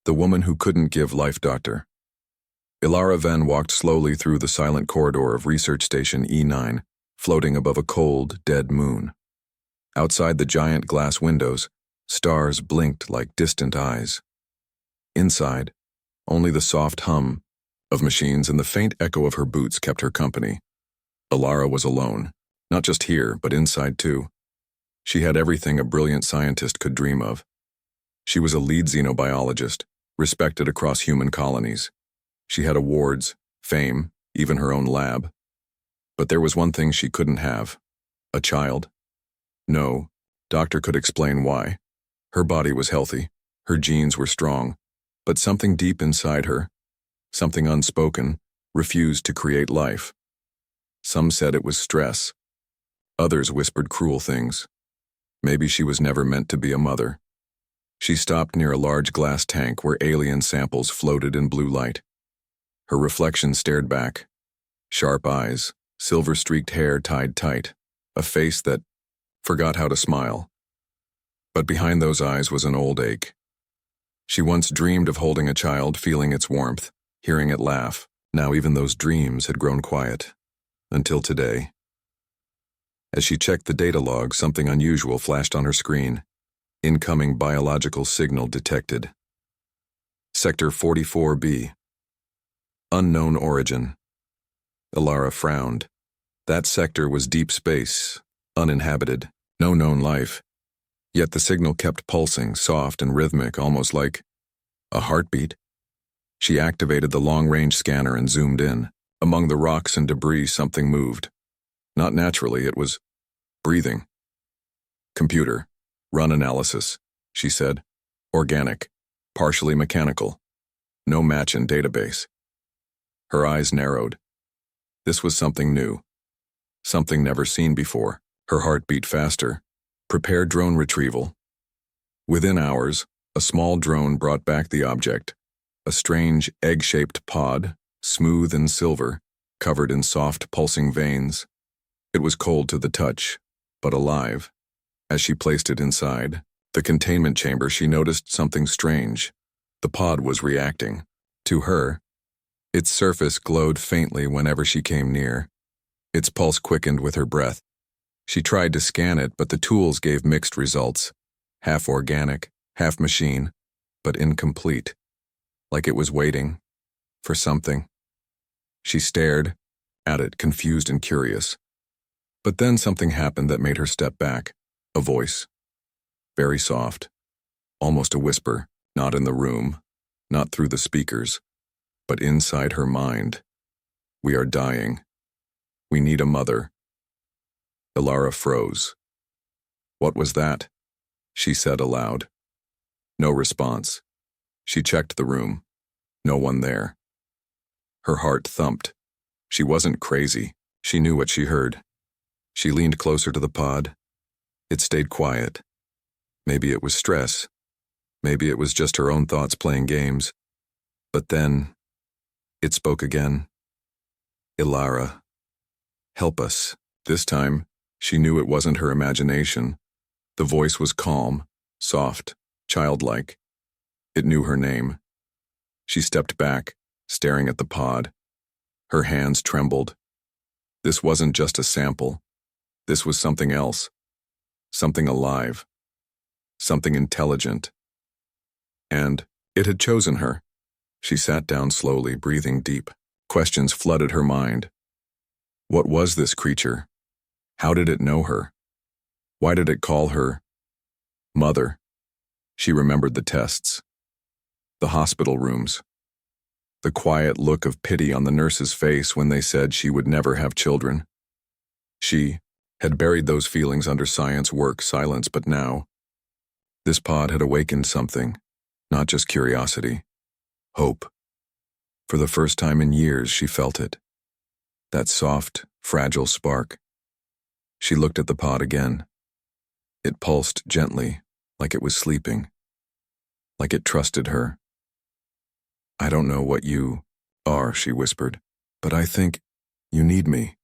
The woman who couldn't give life, doctor. Ilara Venn walked slowly through the silent corridor of Research Station E9, floating above a cold, dead moon. Outside the giant glass windows, stars blinked like distant eyes. Inside, only the soft hum of machines and the faint echo of her boots kept her company. Ilara was alone, not just here, but inside too. She had everything a brilliant scientist could dream of. She was a lead xenobiologist, respected across human colonies. She had awards, fame, even her own lab. But there was one thing she couldn't have: a child. No, doctor could explain why. Her body was healthy, her genes were strong, but something deep inside her, something unspoken, refused to create life. Some said it was stress. Others whispered cruel things. Maybe she was never meant to be a mother. She stopped near a large glass tank where alien samples floated in blue light. Her reflection stared back. Sharp eyes, silver-streaked hair tied tight, a face that forgot how to smile. But behind those eyes was an old ache. She once dreamed of holding a child, feeling its warmth, hearing it laugh. Now even those dreams had grown quiet. Until today. As she checked the data log, something unusual flashed on her screen. Incoming biological signal detected. Sector 44B. Unknown origin. Ilara frowned. That sector was deep space, uninhabited, no known life. Yet the signal kept pulsing, soft and rhythmic, almost like a heartbeat. She activated the long-range scanner and zoomed in. Among the rocks and debris, something moved. Not naturally, it was breathing. Computer, run analysis, she said. Organic, partially mechanical. No match in database. Her eyes narrowed. This was something new. Something never seen before. Her heart beat faster. Prepare drone retrieval. Within hours, a small drone brought back the object. A strange, egg-shaped pod, smooth and silver, covered in soft, pulsing veins. It was cold to the touch, but alive. As she placed it inside the containment chamber, she noticed something strange. The pod was reacting. To her, its surface glowed faintly whenever she came near. Its pulse quickened with her breath. She tried to scan it, but the tools gave mixed results. Half organic, half machine, but incomplete. Like it was waiting for something. She stared at it, confused and curious. But then something happened that made her step back. A voice. Very soft. Almost a whisper. Not in the room. Not through the speakers. But inside her mind. We are dying. We need a mother. Ilara froze. What was that? She said aloud. No response. She checked the room. No one there. Her heart thumped. She wasn't crazy. She knew what she heard. She leaned closer to the pod. It stayed quiet. Maybe it was stress. Maybe it was just her own thoughts playing games. But then, it spoke again. Ilara. Help us. This time, she knew it wasn't her imagination. The voice was calm, soft, childlike. It knew her name. She stepped back, staring at the pod. Her hands trembled. This wasn't just a sample. This was something else. Something alive. Something intelligent. And it had chosen her. She sat down slowly, breathing deep. Questions flooded her mind. What was this creature? How did it know her? Why did it call her mother? She remembered the tests. The hospital rooms. The quiet look of pity on the nurse's face when they said she would never have children. She had buried those feelings under science work, silence, but now, this pod had awakened something, not just curiosity, hope. For the first time in years, she felt it. That soft, fragile spark. She looked at the pod again. It pulsed gently, like it was sleeping, like it trusted her. I don't know what you are, she whispered, but I think you need me.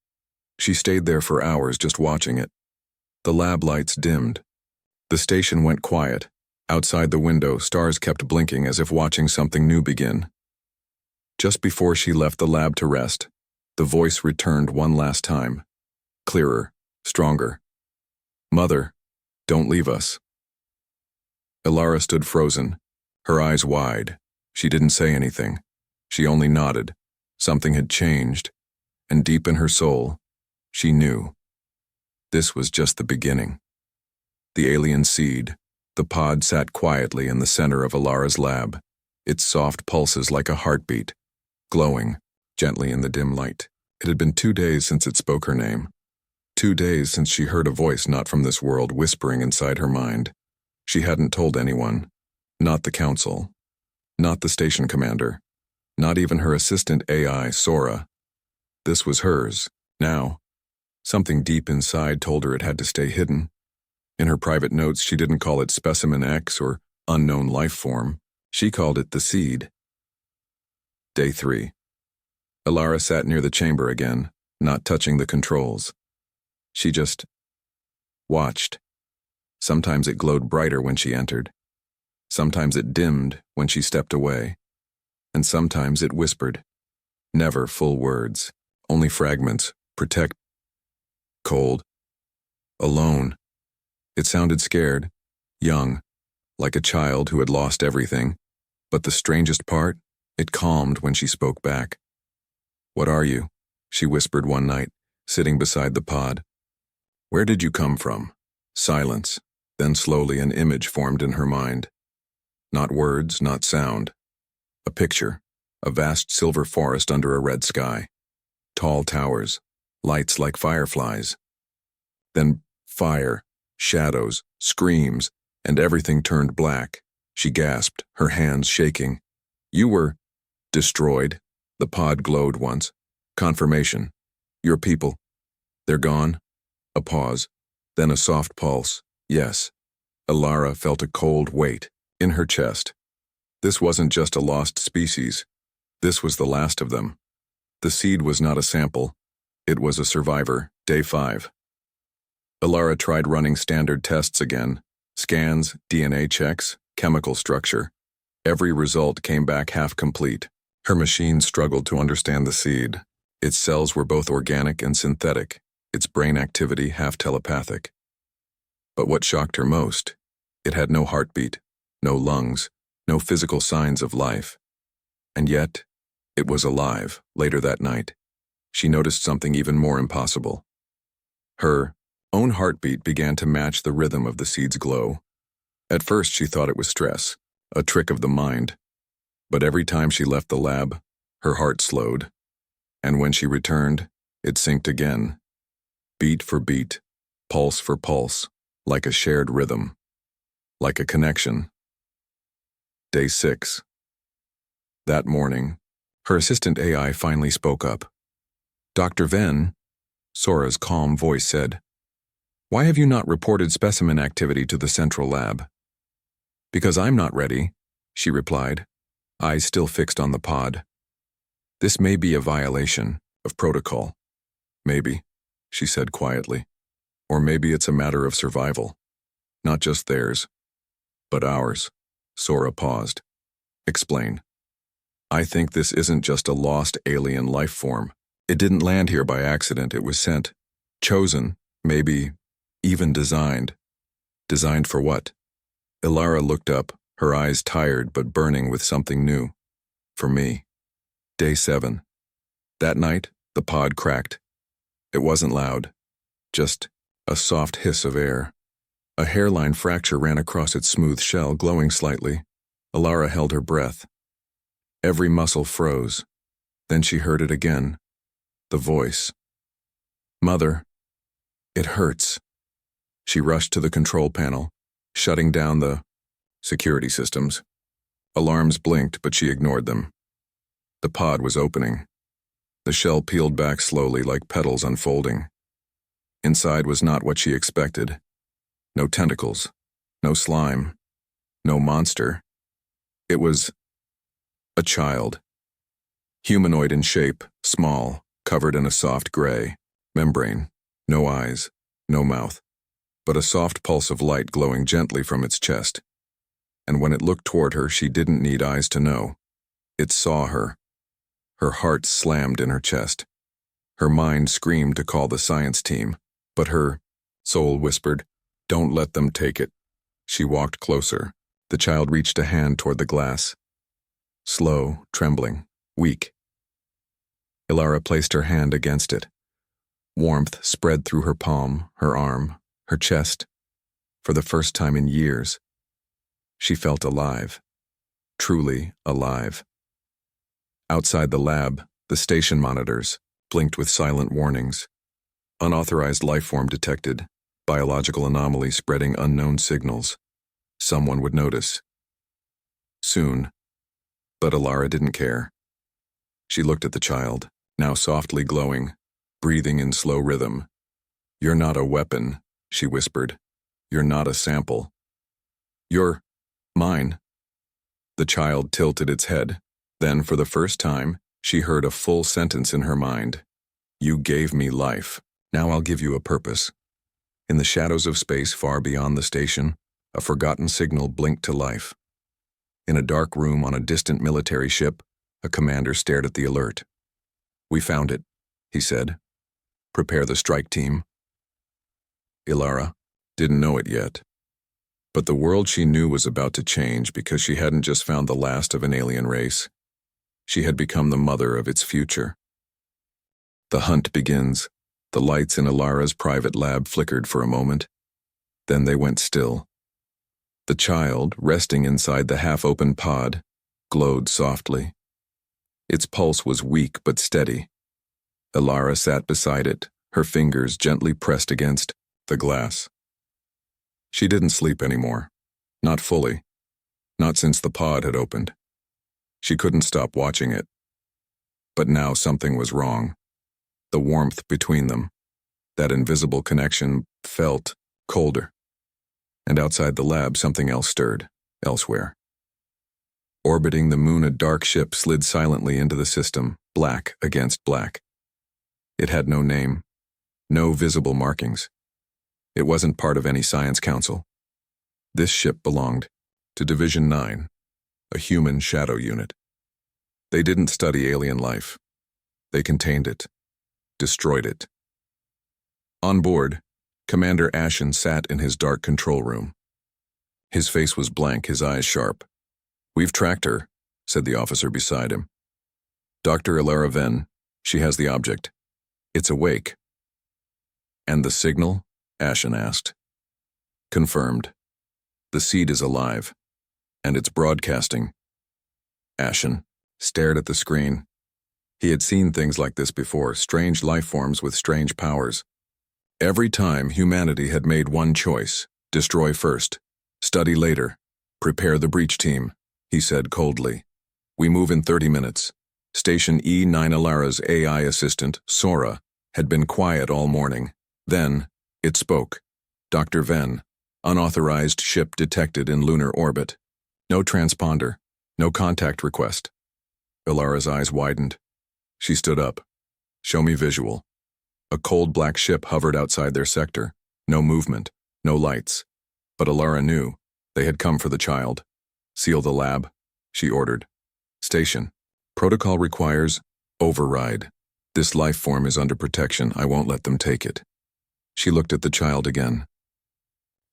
She stayed there for hours just watching it. The lab lights dimmed. The station went quiet, Outside the window, stars kept blinking as if watching something new begin. Just before she left the lab to rest, the voice returned one last time. Clearer, stronger. "Mother, don't leave us." Ilara stood frozen, her eyes wide. She didn't say anything. She only nodded. Something had changed, and deep in her soul, she knew. This was just the beginning. The alien seed, the pod, sat quietly in the center of Ilara's lab, its soft pulses like a heartbeat, glowing gently in the dim light. It had been 2 days since it spoke her name. 2 days since she heard a voice not from this world whispering inside her mind. She hadn't told anyone, not the council, not the station commander, not even her assistant AI, Sora. This was hers, now. Something deep inside told her it had to stay hidden. In her private notes, she didn't call it Specimen X or Unknown Life Form. She called it the Seed. Day 3. Ilara sat near the chamber again, not touching the controls. She just watched. Sometimes it glowed brighter when she entered. Sometimes it dimmed when she stepped away. And sometimes it whispered. Never full words, only fragments. Protect. Cold. Alone. It sounded scared, young, like a child who had lost everything. But the strangest part, it calmed when she spoke back. "What are you?" she whispered one night, sitting beside the pod. "Where did you come from?" Silence. Then slowly an image formed in her mind. Not words, not sound. A picture. A vast silver forest under a red sky. Tall towers. Lights like fireflies. Then fire, shadows, screams, and everything turned black. She gasped, her hands shaking. "You were destroyed." The pod glowed once. "Confirmation. Your people. They're gone." A pause. Then a soft pulse. "Yes." Ilara felt a cold weight in her chest. This wasn't just a lost species. This was the last of them. The seed was not a sample. It was a survivor. Day 5. Ilara tried running standard tests again. Scans, DNA checks, chemical structure. Every result came back half complete. Her machine struggled to understand the seed. Its cells were both organic and synthetic, its brain activity half telepathic. But what shocked her most, it had no heartbeat, no lungs, no physical signs of life. And yet, it was alive. Later that night, she noticed something even more impossible. Her own heartbeat began to match the rhythm of the seed's glow. At first she thought it was stress, a trick of the mind. But every time she left the lab, her heart slowed. And when she returned, it synced again. Beat for beat, pulse for pulse, like a shared rhythm. Like a connection. Day 6. That morning, her assistant AI finally spoke up. "Dr. Venn," Sora's calm voice said, "why have you not reported specimen activity to the central lab?" "Because I'm not ready," she replied, eyes still fixed on the pod. "This may be a violation of protocol." "Maybe," she said quietly. "Or maybe it's a matter of survival. Not just theirs, but ours." Sora paused. "Explain." "I think this isn't just a lost alien life form. It didn't land here by accident. It was sent, chosen, maybe even designed. Designed for what?" Ilara looked up, her eyes tired but burning with something new. "For me." Day 7. That night, the pod cracked. It wasn't loud, just a soft hiss of air. A hairline fracture ran across its smooth shell, glowing slightly. Ilara held her breath. Every muscle froze. Then she heard it again. The voice. "Mother, it hurts." She rushed to the control panel, shutting down the security systems. Alarms blinked, but she ignored them. The pod was opening. The shell peeled back slowly like petals unfolding. Inside was not what she expected. No tentacles, no slime, no monster. It was a child. Humanoid in shape, small, covered in a soft gray membrane, no eyes, no mouth, but a soft pulse of light glowing gently from its chest. and when it looked toward her, she didn't need eyes to know. It saw her. Her heart slammed in her chest. Her mind screamed to call the science team, but her soul whispered, "Don't let them take it." She walked closer. The child reached a hand toward the glass. Slow, trembling, weak. Ilara placed her hand against it. Warmth spread through her palm, her arm, her chest. For the first time in years, she felt alive. Truly alive. Outside the lab, the station monitors blinked with silent warnings. Unauthorized lifeform detected, biological anomaly spreading unknown signals. Someone would notice. Soon. But Ilara didn't care. She looked at the child, now softly glowing, breathing in slow rhythm. "You're not a weapon," she whispered. "You're not a sample. You're mine." The child tilted its head. Then, for the first time, she heard a full sentence in her mind. "You gave me life. Now I'll give you a purpose." In the shadows of space far beyond the station, a forgotten signal blinked to life. In a dark room on a distant military ship, a commander stared at the alert. "We found it," he said. "Prepare the strike team." Ilara didn't know it yet. But the world she knew was about to change because she hadn't just found the last of an alien race. She had become the mother of its future. The hunt begins. The lights in Ilara's private lab flickered for a moment. Then they went still. The child, resting inside the half-open pod, glowed softly. Its pulse was weak but steady. Ilara sat beside it, her fingers gently pressed against the glass. She didn't sleep anymore. Not fully. Not since the pod had opened. She couldn't stop watching it. But now something was wrong. The warmth between them, that invisible connection, felt colder. And outside the lab, something else stirred, elsewhere. Orbiting the moon, a dark ship slid silently into the system, black against black. It had no name, no visible markings. It wasn't part of any science council. This ship belonged to Division 9, a human shadow unit. They didn't study alien life. They contained it, destroyed it. On board, Commander Ashen sat in his dark control room. His face was blank, his eyes sharp. "We've tracked her," said the officer beside him. "Dr. Ilara Venn, she has the object. It's awake." "And the signal?" Ashen asked. "Confirmed. The seed is alive, and it's broadcasting." Ashen stared at the screen. He had seen things like this before, strange life forms with strange powers. Every time humanity had made one choice: destroy first, study later, prepare the breach team, he said coldly. "We move in 30 minutes. Station E9. Ilara's AI assistant, Sora, had been quiet all morning. Then, it spoke. "Dr. Venn, unauthorized ship detected in lunar orbit. No transponder, no contact request." Ilara's eyes widened. She stood up. "Show me visual." A cold black ship hovered outside their sector. No movement, no lights. But Ilara knew. They had come for the child. "Seal the lab," she ordered. "Station. Protocol requires override. This life form is under protection. I won't let them take it." She looked at the child again.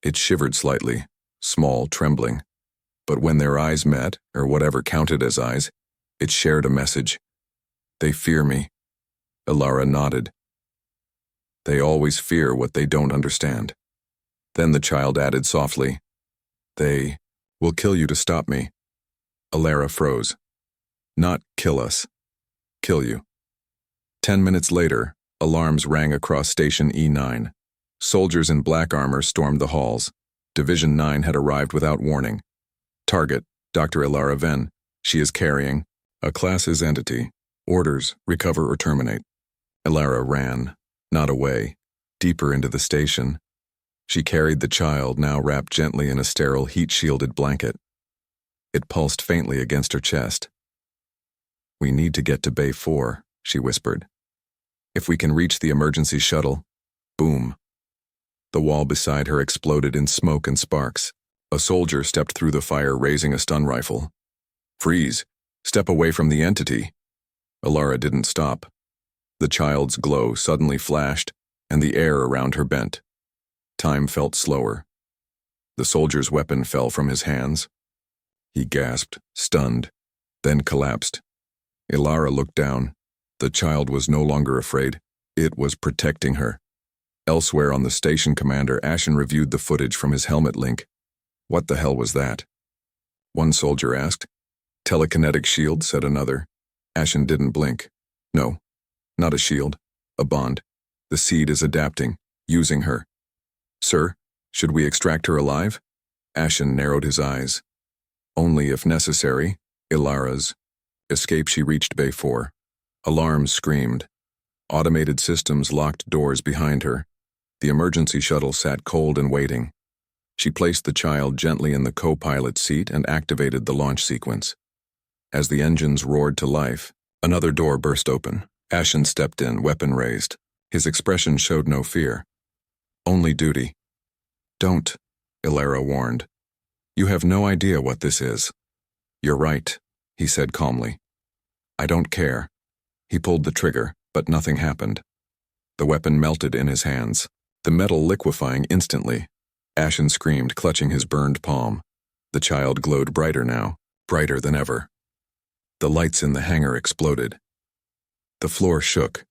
It shivered slightly, small, trembling. But when their eyes met, or whatever counted as eyes, it shared a message. "They fear me." Ilara nodded. "They always fear what they don't understand." Then the child added softly, "They will kill you to stop me." Ilara froze. "Not kill us. Kill you." 10 minutes later, alarms rang across Station E9. Soldiers in black armor stormed the halls. Division 9 had arrived without warning. Target, Dr. Ilara Venn. She is carrying a Class's entity. Orders, recover or terminate. Ilara ran, not away, deeper into the station. She carried the child, now wrapped gently in a sterile, heat-shielded blanket. It pulsed faintly against her chest. "We need to get to Bay 4, she whispered. "If we can reach the emergency shuttle." Boom. The wall beside her exploded in smoke and sparks. A soldier stepped through the fire, raising a stun rifle. Freeze! Step away from the entity. Alara didn't stop. The child's glow suddenly flashed, and the air around her bent. Time felt slower. The soldier's weapon fell from his hands. He gasped, stunned, then collapsed. Alara looked down. The child was no longer afraid. It was protecting her. Elsewhere on the station, Commander Ashen reviewed the footage from his helmet link. What the hell was that? One soldier asked. Telekinetic shield, said another. Ashen didn't blink. No, not a shield. A bond. The seed is adapting, using her. Sir, should we extract her alive? Ashen narrowed his eyes. Only if necessary. Ilara's. Escape. She reached Bay 4. Alarms screamed. Automated systems locked doors behind her. The emergency shuttle sat cold and waiting. She placed the child gently in the co-pilot seat and activated the launch sequence. As the engines roared to life, another door burst open. Ashen stepped in, weapon raised. His expression showed no fear. Only duty. Don't, Ilara warned. You have no idea what this is. You're right, he said calmly. I don't care. He pulled the trigger, but nothing happened. The weapon melted in his hands, the metal liquefying instantly. Ashen screamed, clutching his burned palm. The child glowed brighter now, brighter than ever. The lights in the hangar exploded. The floor shook.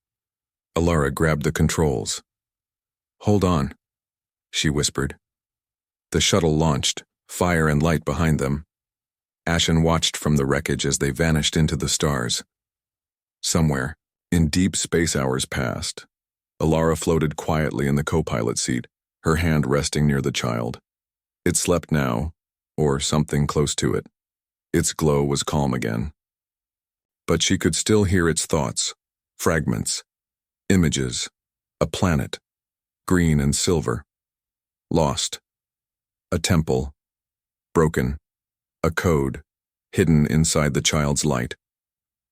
Alara grabbed the controls. Hold on, she whispered. The shuttle launched, fire and light behind them. Ashen watched from the wreckage as they vanished into the stars. Somewhere, in deep space, hours passed. Alara floated quietly in the co-pilot seat, her hand resting near the child. It slept now, or something close to it. Its glow was calm again. But she could still hear its thoughts, fragments, images, a planet, green and silver, lost, a temple, broken, a code, hidden inside the child's light,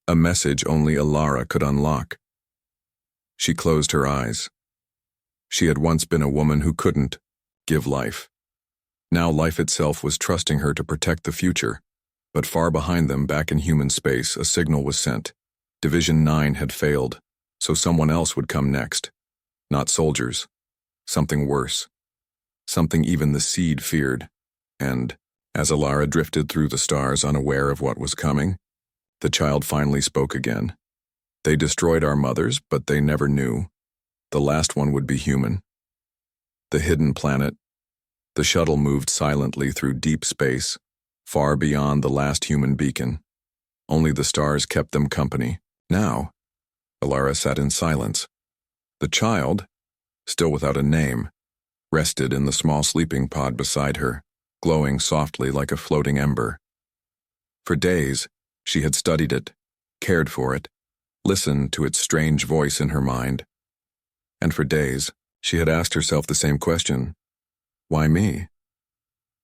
a message only Alara could unlock. She closed her eyes. She had once been a woman who couldn't give life. Now life itself was trusting her to protect the future. But far behind them, back in human space, a signal was sent. Division 9 had failed, so someone else would come next. Not soldiers. Something worse. Something even the seed feared. And, as Alara drifted through the stars unaware of what was coming, the child finally spoke again. They destroyed our mothers, but they never knew. The last one would be human. The hidden planet. The shuttle moved silently through deep space, far beyond the last human beacon. Only the stars kept them company. Now, Alara sat in silence. The child, still without a name, rested in the small sleeping pod beside her, glowing softly like a floating ember. For days, she had studied it, cared for it, listened to its strange voice in her mind. And for days, she had asked herself the same question. Why me?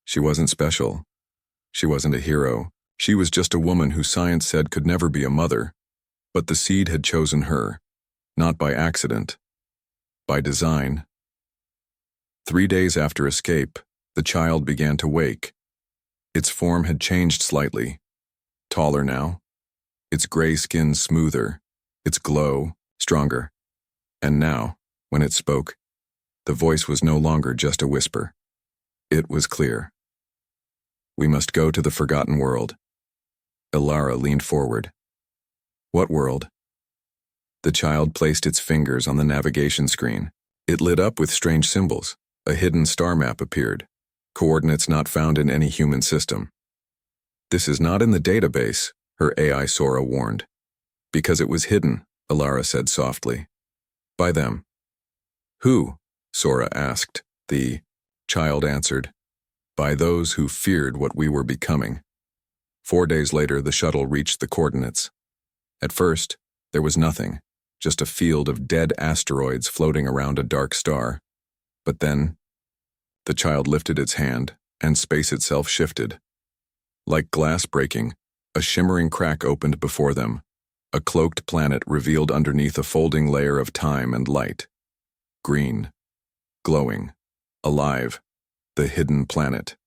She wasn't special. She wasn't a hero. She was just a woman who science said could never be a mother. But the seed had chosen her, not by accident, by design. 3 days after escape, the child began to wake. Its form had changed slightly. Taller now, its gray skin smoother, its glow stronger. And now, when it spoke, the voice was no longer just a whisper. It was clear. We must go to the forgotten world. Ilara leaned forward. What world? The child placed its fingers on the navigation screen. It lit up with strange symbols. A hidden star map appeared. Coordinates not found in any human system. This is not in the database, her AI Sora warned. Because it was hidden, Ilara said softly. By them. Who? Sora asked. The child answered. By those who feared what we were becoming. 4 days later, the shuttle reached the coordinates. At first, there was nothing, just a field of dead asteroids floating around a dark star. But then, the child lifted its hand, and space itself shifted. Like glass breaking, a shimmering crack opened before them, a cloaked planet revealed underneath a folding layer of time and light. Green, glowing, alive, the hidden planet.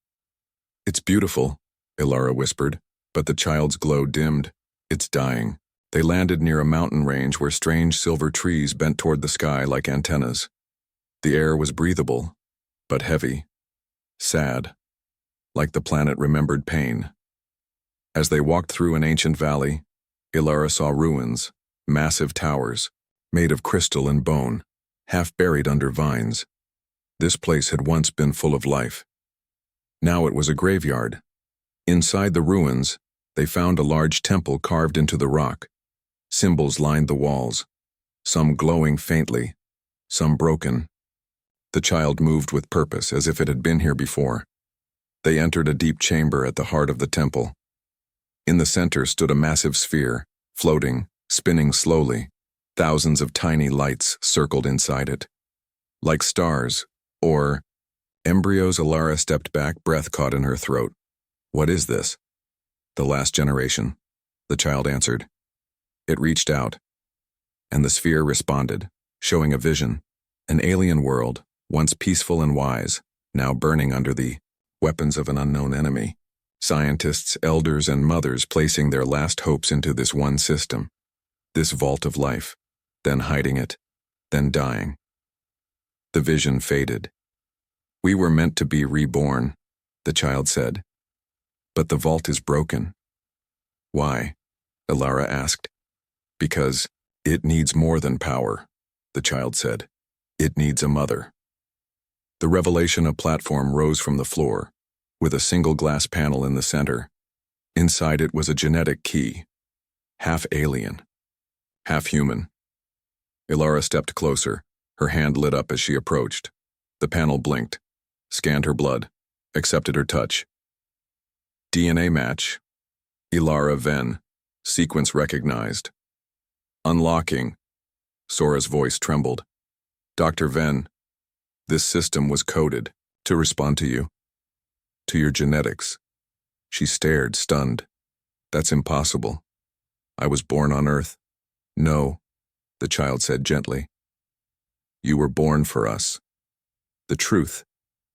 It's beautiful, Ilara whispered, but the child's glow dimmed. It's dying. They landed near a mountain range where strange silver trees bent toward the sky like antennas. The air was breathable, but heavy, sad, like the planet remembered pain. As they walked through an ancient valley, Ilara saw ruins, massive towers, made of crystal and bone, half buried under vines. This place had once been full of life. Now it was a graveyard. Inside the ruins, they found a large temple carved into the rock. Symbols lined the walls, some glowing faintly, some broken. The child moved with purpose, as if it had been here before. They entered a deep chamber at the heart of the temple. In the center stood a massive sphere, floating, spinning slowly. Thousands of tiny lights circled inside it. Like stars, or embryos. Ilara stepped back, breath caught in her throat. What is this? The last generation, the child answered. It reached out, and the sphere responded, showing a vision, an alien world, once peaceful and wise, now burning under the weapons of an unknown enemy. Scientists, elders, and mothers placing their last hopes into this one system, this vault of life, then hiding it, then dying. The vision faded. We were meant to be reborn, the child said. But the vault is broken. Why? Ilara asked. Because it needs more than power, the child said. It needs a mother. The revelation of platform rose from the floor, with a single glass panel in the center. Inside it was a genetic key, half alien, half human. Ilara stepped closer, her hand lit up as she approached. The panel blinked, scanned her blood, accepted her touch. DNA match. Ilara Venn. Sequence recognized. Unlocking. Sora's voice trembled. Dr. Venn, this system was coded to respond to you, to your genetics. She stared, stunned. That's impossible. I was born on Earth. No, the child said gently. You were born for us. The truth,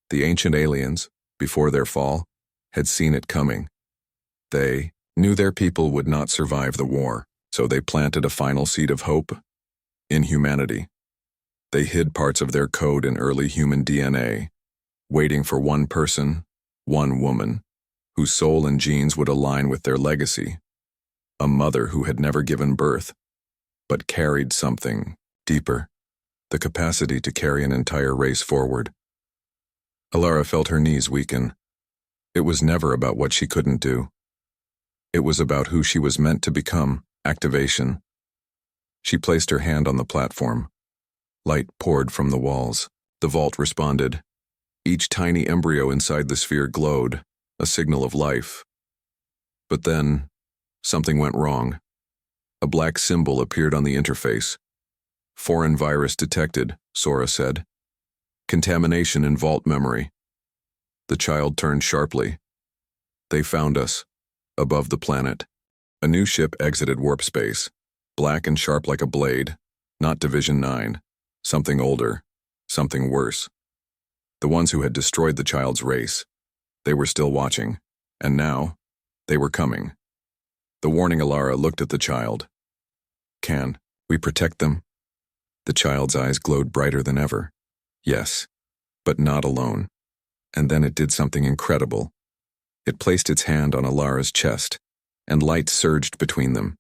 the ancient aliens, before their fall, had seen it coming. They knew their people would not survive the war, so they planted a final seed of hope in humanity. They hid parts of their code in early human DNA, waiting for one person, one woman, whose soul and genes would align with their legacy. A mother who had never given birth, but carried something deeper, the capacity to carry an entire race forward. Ilara felt her knees weaken. It was never about what she couldn't do. It was about who she was meant to become, activation. She placed her hand on the platform. Light poured from the walls. The vault responded. Each tiny embryo inside the sphere glowed, a signal of life. But then, something went wrong. A black symbol appeared on the interface. Foreign virus detected, Sora said. Contamination in vault memory. The child turned sharply. They found us, above the planet. A new ship exited warp space, black and sharp like a blade, not Division 9, something older, something worse. The ones who had destroyed the child's race. They were still watching, and now, they were coming. The warning Ilara looked at the child. Can we protect them? The child's eyes glowed brighter than ever. Yes, but not alone. And then it did something incredible. It placed its hand on Ilara's chest, and light surged between them.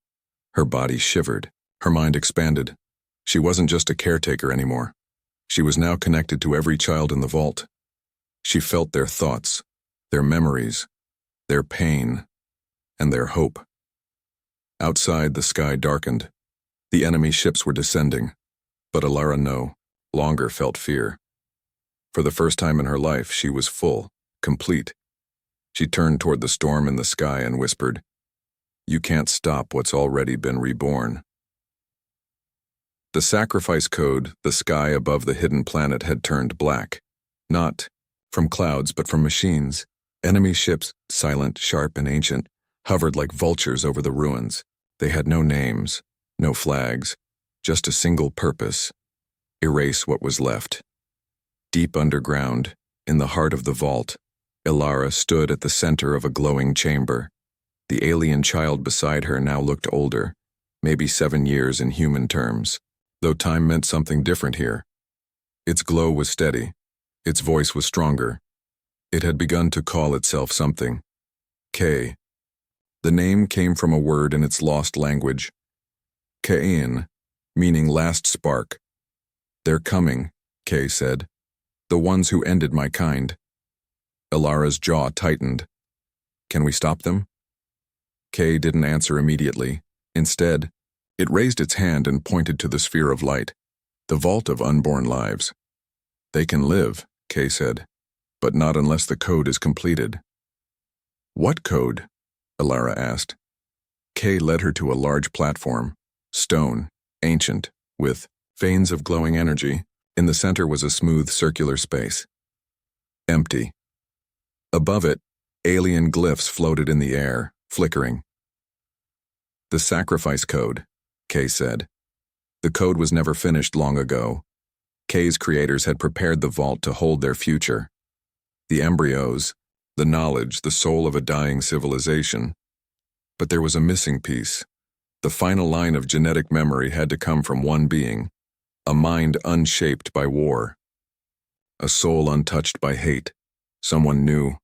Her body shivered, her mind expanded. She wasn't just a caretaker anymore. She was now connected to every child in the vault. She felt their thoughts, their memories, their pain, and their hope. Outside, the sky darkened. The enemy ships were descending, but Ilara no longer felt fear. For the first time in her life, she was full, complete. She turned toward the storm in the sky and whispered, "You can't stop what's already been reborn." The sacrifice code, the sky above the hidden planet had turned black. Not from clouds, but from machines. Enemy ships, silent, sharp, and ancient, hovered like vultures over the ruins. They had no names, no flags, just a single purpose: erase what was left. Deep underground, in the heart of the vault, Ilara stood at the center of a glowing chamber. The alien child beside her now looked older, maybe 7 years in human terms, though time meant something different here. Its glow was steady. Its voice was stronger. It had begun to call itself something. K. The name came from a word in its lost language. K'in, meaning last spark. They're coming, K said. The ones who ended my kind. Ilara's jaw tightened. Can we stop them? K didn't answer immediately. Instead, it raised its hand and pointed to the sphere of light, the vault of unborn lives. They can live, K said, but not unless the code is completed. What code? Ilara asked. K led her to a large platform, stone, ancient, with veins of glowing energy. In the center was a smooth circular space. Empty. Above it, alien glyphs floated in the air, flickering. The sacrifice code, K said. The code was never finished long ago. K's creators had prepared the vault to hold their future. The embryos, the knowledge, the soul of a dying civilization. But there was a missing piece. The final line of genetic memory had to come from one being, a mind unshaped by war, a soul untouched by hate, someone new,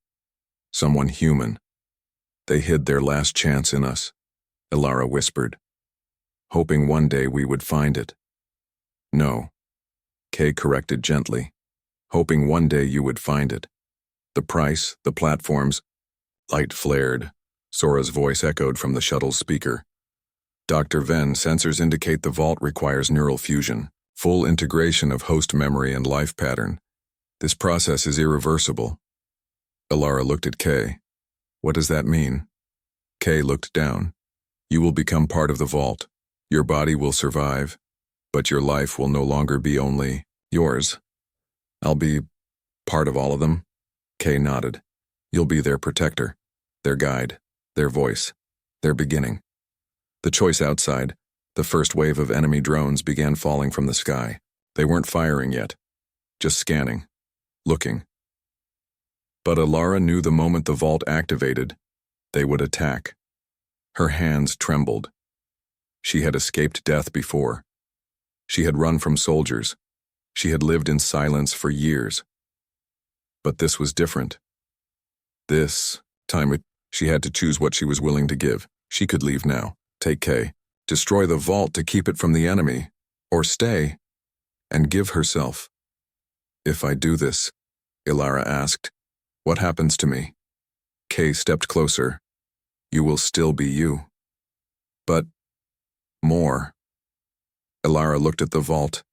someone human. They hid their last chance in us, Ilara whispered, hoping one day we would find it. No, Kay corrected gently, hoping one day you would find it. The price, the platforms. Light flared. Sora's voice echoed from the shuttle's speaker. Dr. Venn, sensors indicate the vault requires neural fusion, full integration of host memory and life pattern. This process is irreversible. Ilara looked at Kay. What does that mean? Kay looked down. You will become part of the vault. Your body will survive, but your life will no longer be only yours. I'll be part of all of them? Kay nodded. You'll be their protector, their guide, their voice, their beginning. The choice outside, the first wave of enemy drones began falling from the sky. They weren't firing yet, just scanning, looking. But Ilara knew the moment the vault activated, they would attack. Her hands trembled. She had escaped death before. She had run from soldiers. She had lived in silence for years. But this was different. This time she had to choose what she was willing to give. She could leave now, take Kay, destroy the vault to keep it from the enemy, or stay and give herself. If I do this, Ilara asked, what happens to me? Kay stepped closer. You will still be you. But more. Ilara looked at the vault,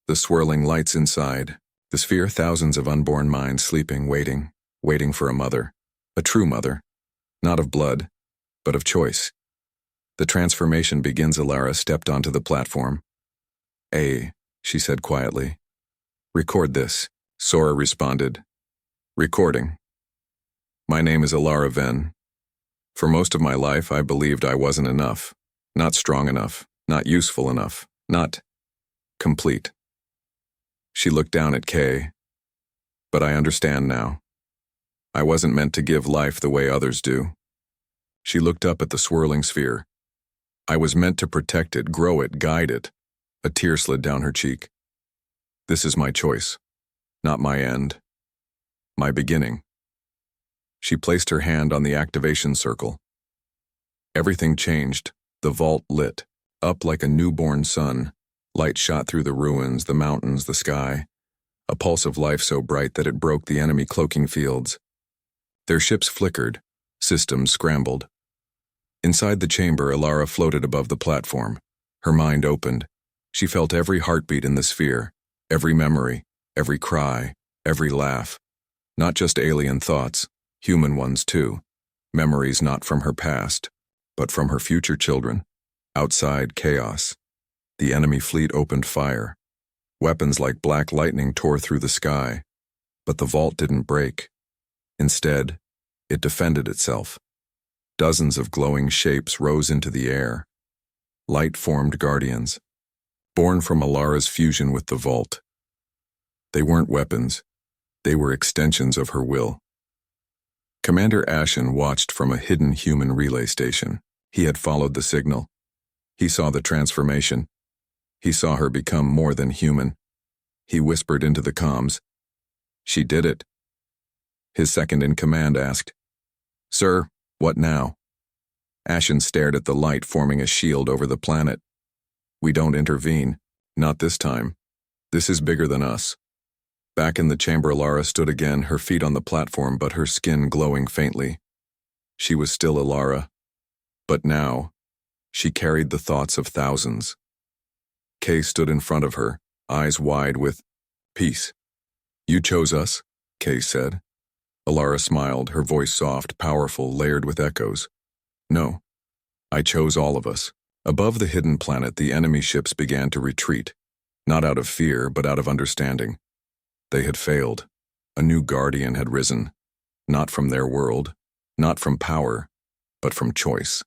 the swirling lights inside, the sphere, thousands of unborn minds sleeping, waiting for a mother, a true mother, not of blood, but of choice. The transformation begins. Ilara stepped onto the platform. She said quietly. Record this, Sora responded. Recording. My name is Ilara Venn. For most of my life, I believed I wasn't enough, not strong enough, not useful enough, not complete. She looked down at Kay. But I understand now. I wasn't meant to give life the way others do. She looked up at the swirling sphere. I was meant to protect it, grow it, guide it. A tear slid down her cheek. This is my choice, not my end. My beginning. She placed her hand on the activation circle. Everything changed. The vault lit, up like a newborn sun. Light shot through the ruins, the mountains, the sky. A pulse of life so bright that it broke the enemy cloaking fields. Their ships flickered, systems scrambled. Inside the chamber, Ilara floated above the platform. Her mind opened. She felt every heartbeat in the sphere, every memory, every cry, every laugh. Not just alien thoughts, human ones too. Memories not from her past, but from her future children. Outside, chaos. The enemy fleet opened fire. Weapons like black lightning tore through the sky. But the vault didn't break. Instead, it defended itself. Dozens of glowing shapes rose into the air. Light-formed guardians, born from Ilara's fusion with the vault. They weren't weapons. They were extensions of her will. Commander Ashen watched from a hidden human relay station. He had followed the signal. He saw the transformation. He saw her become more than human. He whispered into the comms. She did it. His second-in-command asked, "Sir, what now?" Ashen stared at the light forming a shield over the planet. "We don't intervene. Not this time. This is bigger than us." Back in the chamber, Ilara stood again, her feet on the platform but her skin glowing faintly. She was still Ilara. But now, she carried the thoughts of thousands. Kay stood in front of her, eyes wide with peace. "You chose us," Kay said. Ilara smiled, her voice soft, powerful, layered with echoes. "No. I chose all of us." Above the hidden planet, the enemy ships began to retreat, not out of fear, but out of understanding. They had failed. A new guardian had risen, not from their world, not from power, but from choice.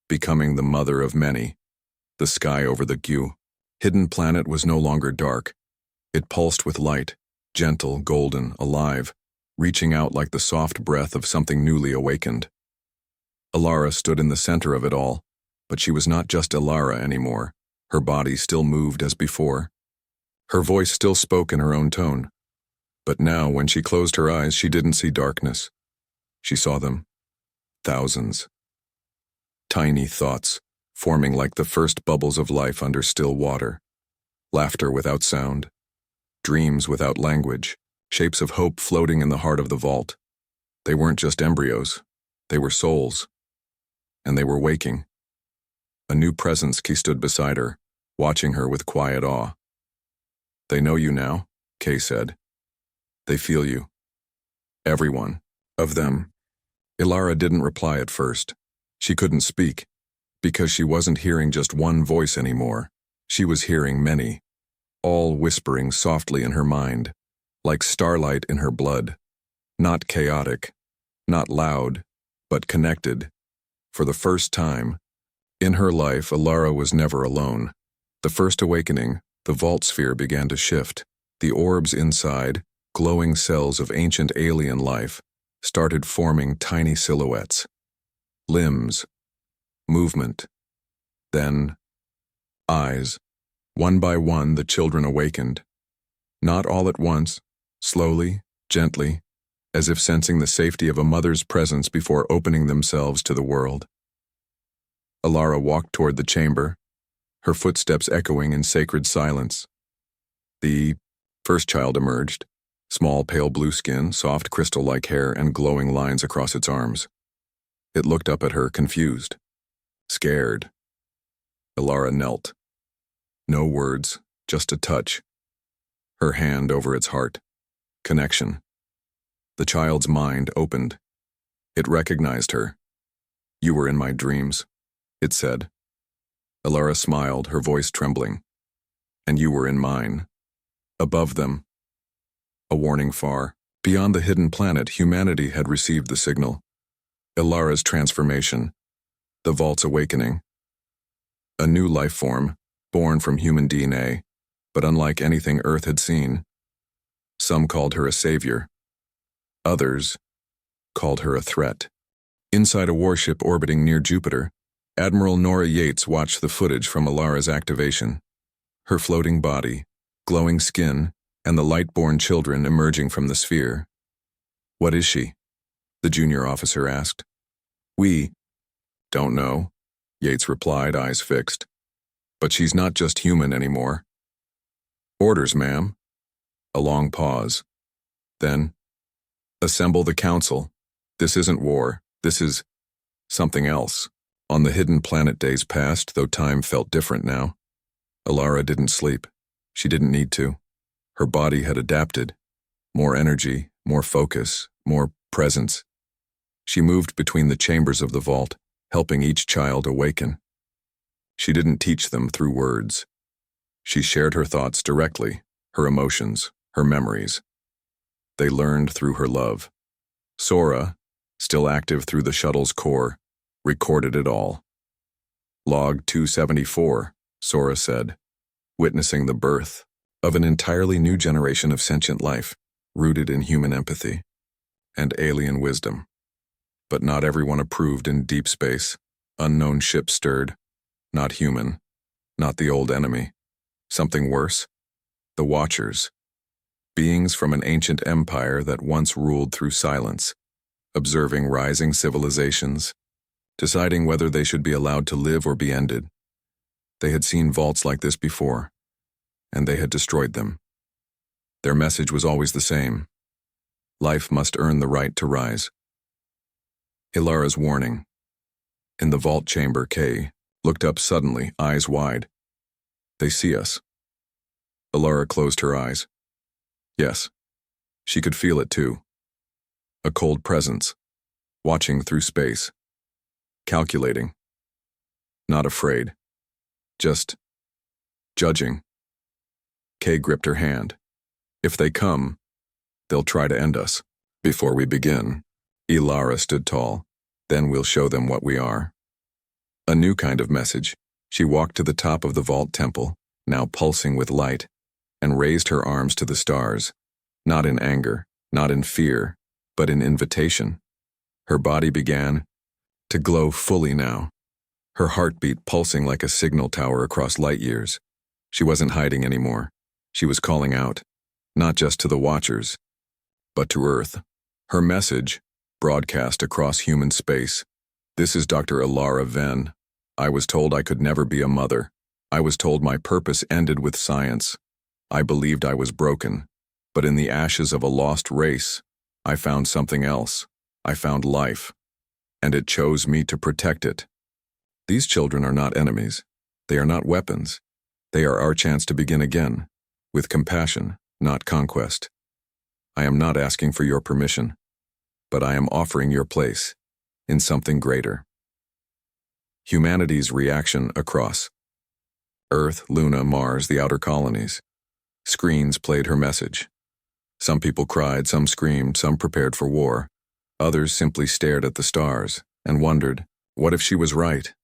Becoming the mother of many, the sky over the hidden planet was no longer dark. It pulsed with light, gentle, golden, alive, reaching out like the soft breath of something newly awakened. Ilara stood in the center of it all, but she was not just Ilara anymore. Her body still moved as before. Her voice still spoke in her own tone. But now, when she closed her eyes, she didn't see darkness. She saw them. Thousands. Tiny thoughts, forming like the first bubbles of life under still water. Laughter without sound. Dreams without language. Shapes of hope floating in the heart of the vault. They weren't just embryos. They were souls. And they were waking. A new presence stood beside her, watching her with quiet awe. "They know you now," Kay said. "They feel you. Everyone. Of them." Ilara didn't reply at first. She couldn't speak, because she wasn't hearing just one voice anymore. She was hearing many, all whispering softly in her mind, like starlight in her blood. Not chaotic, not loud, but connected. For the first time in her life, Ilara was never alone. The first awakening, the vault sphere began to shift. The orbs inside, glowing cells of ancient alien life, started forming tiny silhouettes. Limbs. Movement. Then, eyes. One by one, the children awakened. Not all at once, slowly, gently, as if sensing the safety of a mother's presence before opening themselves to the world. Ilara walked toward the chamber, her footsteps echoing in sacred silence. The first child emerged, small pale blue skin, soft crystal-like hair, and glowing lines across its arms. It looked up at her, confused, scared. Ilara knelt. No words, just a touch. Her hand over its heart. Connection. The child's mind opened. It recognized her. "You were in my dreams," it said. Ilara smiled, her voice trembling. "And you were in mine." Above them, a warning far. Beyond the hidden planet, humanity had received the signal. Ilara's transformation. The vault's awakening. A new life form, born from human DNA, but unlike anything Earth had seen. Some called her a savior. Others called her a threat. Inside a warship orbiting near Jupiter, Admiral Nora Yates watched the footage from Ilara's activation. Her floating body, glowing skin, and the light-born children emerging from the sphere. "What is she?" the junior officer asked. "We don't know," Yates replied, eyes fixed. "But she's not just human anymore." "Orders, ma'am." A long pause. Then, "Assemble the council. This isn't war. This is something else." On the hidden planet, days passed, though time felt different now. Ilara didn't sleep. She didn't need to. Her body had adapted. More energy, more focus, more presence. She moved between the chambers of the vault, helping each child awaken. She didn't teach them through words. She shared her thoughts directly, her emotions, her memories. They learned through her love. Sora, still active through the shuttle's core, recorded it all. Log 274, Sora said, witnessing the birth of an entirely new generation of sentient life, rooted in human empathy. and alien wisdom. But not everyone approved in deep space. Unknown ships stirred. Not human. Not the old enemy. Something worse. The Watchers. Beings from an ancient empire that once ruled through silence, observing rising civilizations, deciding whether they should be allowed to live or be ended. They had seen vaults like this before, and they had destroyed them. Their message was always the same. Life must earn the right to rise. Ilara's warning. In the vault chamber, Kay looked up suddenly, eyes wide. They see us. Ilara closed her eyes. Yes, she could feel it too. A cold presence, watching through space, calculating. Not afraid, just judging. Kay gripped her hand. If they come, they'll try to end us. Before we begin, Ilara stood tall. Then we'll show them what we are. A new kind of message. She walked to the top of the vault temple, now pulsing with light, and raised her arms to the stars, not in anger, not in fear, but in invitation. Her body began to glow fully now, her heartbeat pulsing like a signal tower across light years. She wasn't hiding anymore. She was calling out, not just to the Watchers, but to Earth. Her message, broadcast across human space. This is Dr. Ilara Venn. I was told I could never be a mother. I was told my purpose ended with science. I believed I was broken, but in the ashes of a lost race, I found something else. I found life, and it chose me to protect it. These children are not enemies. They are not weapons. They are our chance to begin again, with compassion, not conquest. I am not asking for your permission, but I am offering your place in something greater. Humanity's reaction across Earth, Luna, Mars, the outer colonies. Screens played her message. Some people cried, some screamed, some prepared for war. Others simply stared at the stars and wondered, what if she was right?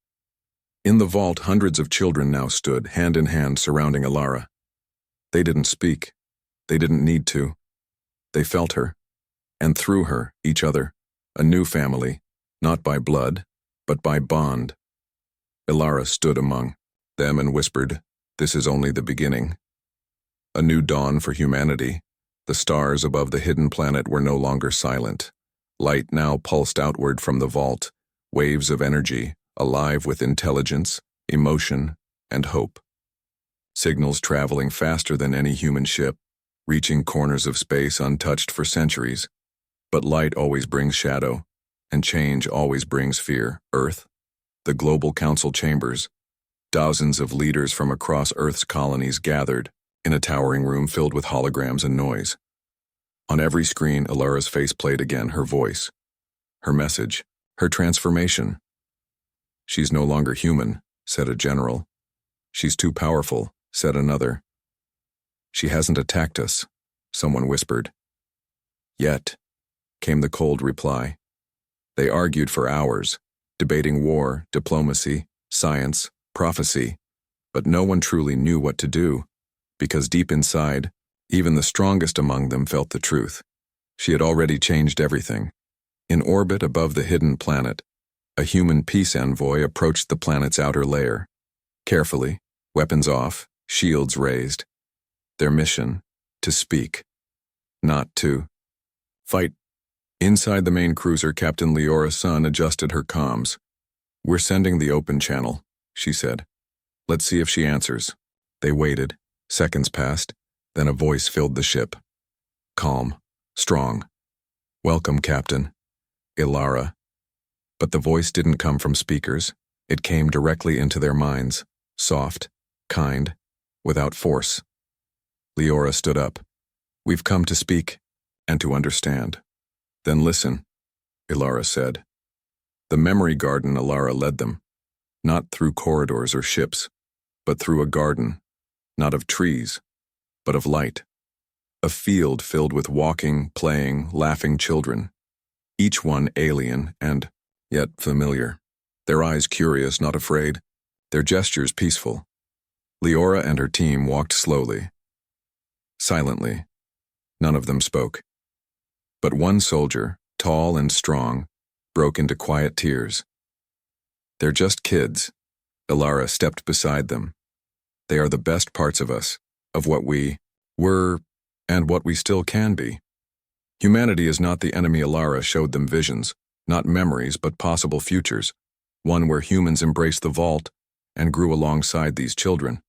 In the vault, hundreds of children now stood, hand in hand, surrounding Ilara. They didn't speak. They didn't need to. They felt her, and through her, each other, a new family, not by blood, but by bond. Ilara stood among them and whispered, "This is only the beginning." A new dawn for humanity. The stars above the hidden planet were no longer silent. Light now pulsed outward from the vault, waves of energy, alive with intelligence, emotion, and hope. Signals traveling faster than any human ship, reaching corners of space untouched for centuries. But light always brings shadow, and change always brings fear. Earth, the Global Council chambers, dozens of leaders from across Earth's colonies gathered in a towering room filled with holograms and noise. On every screen, Ilara's face played again, her voice, her message, her transformation. "She's no longer human," said a general. "She's too powerful," said another. "She hasn't attacked us," someone whispered. "Yet," came the cold reply. They argued for hours, debating war, diplomacy, science, prophecy, but no one truly knew what to do, because deep inside, even the strongest among them felt the truth. She had already changed everything. In orbit above the hidden planet, a human peace envoy approached the planet's outer layer. Carefully, weapons off, shields raised. Their mission, to speak, not to fight. Inside the main cruiser, Captain Leora Sun adjusted her comms. "We're sending the open channel," she said. "Let's see if she answers." They waited. Seconds passed. Then a voice filled the ship. Calm, strong. "Welcome, Captain. Ilara." But the voice didn't come from speakers. It came directly into their minds, soft, kind, without force. Leora stood up. "We've come to speak and to understand." "Then listen," Ilara said. The memory garden Ilara led them, not through corridors or ships, but through a garden, not of trees, but of light. A field filled with walking, playing, laughing children, each one alien and yet familiar. Their eyes curious, not afraid, their gestures peaceful. Leora and her team walked slowly. Silently. None of them spoke. But one soldier, tall and strong, broke into quiet tears. "They're just kids." Ilara stepped beside them. "They are the best parts of us, of what we were, and what we still can be." Humanity is not the enemy. Ilara showed them visions, not memories but possible futures, one where humans embraced the vault and grew alongside these children,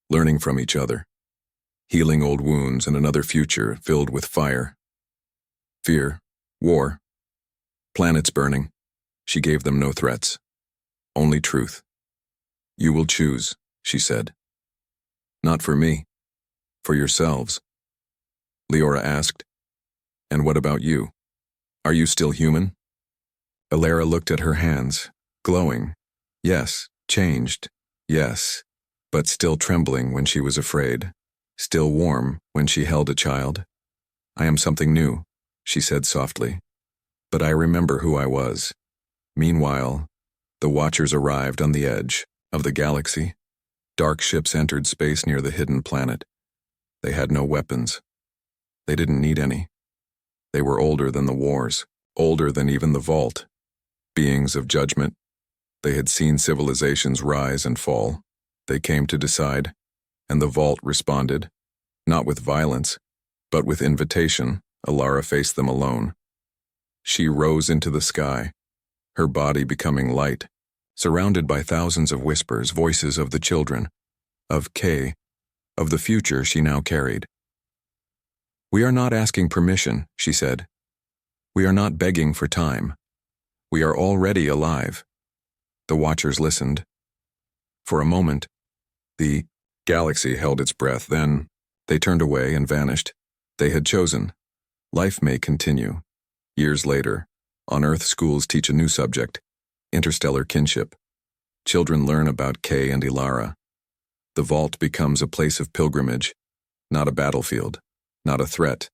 learning from each other, healing old wounds and another future filled with fire, fear, war, planets burning. She gave them no threats, only truth. "You will choose," she said. "Not for me, for yourselves." Leora asked, "And what about you? Are you still human?" Ilara looked at her hands, glowing. Yes, changed, yes, but still trembling when she was afraid, still warm when she held a child. "I am something new," she said softly, "but I remember who I was." Meanwhile, the Watchers arrived on the edge of the galaxy. Dark ships entered space near the hidden planet. They had no weapons. They didn't need any. They were older than the wars, older than even the vault. Beings of judgment. They had seen civilizations rise and fall. They came to decide, and the vault responded, not with violence, but with invitation. Ilara faced them alone. She rose into the sky, her body becoming light, surrounded by thousands of whispers, voices of the children, of Kay, of the future she now carried. "We are not asking permission," she said. "We are not begging for time. We are already alive." The Watchers listened. For a moment, the galaxy held its breath, then they turned away and vanished. They had chosen. Life may continue. Years later, on Earth, schools teach a new subject, interstellar kinship. Children learn about Kay and Ilara. The vault becomes a place of pilgrimage, not a battlefield, not a threat,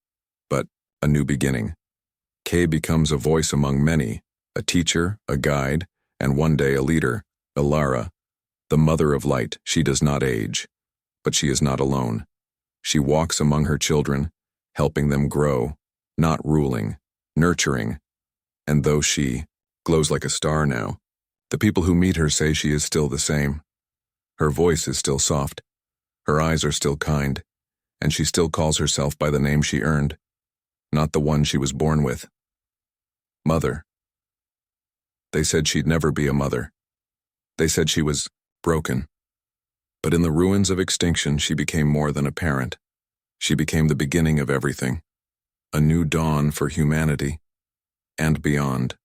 but a new beginning. Kay becomes a voice among many, a teacher, a guide, and one day a leader. Ilara, the mother of light, she does not age, but she is not alone. She walks among her children, helping them grow, not ruling, nurturing. And though she glows like a star now, the people who meet her say she is still the same. Her voice is still soft, her eyes are still kind, and she still calls herself by the name she earned, not the one she was born with. Mother. They said she'd never be a mother. They said she was broken. But in the ruins of extinction, she became more than a parent. She became the beginning of everything, a new dawn for humanity and beyond.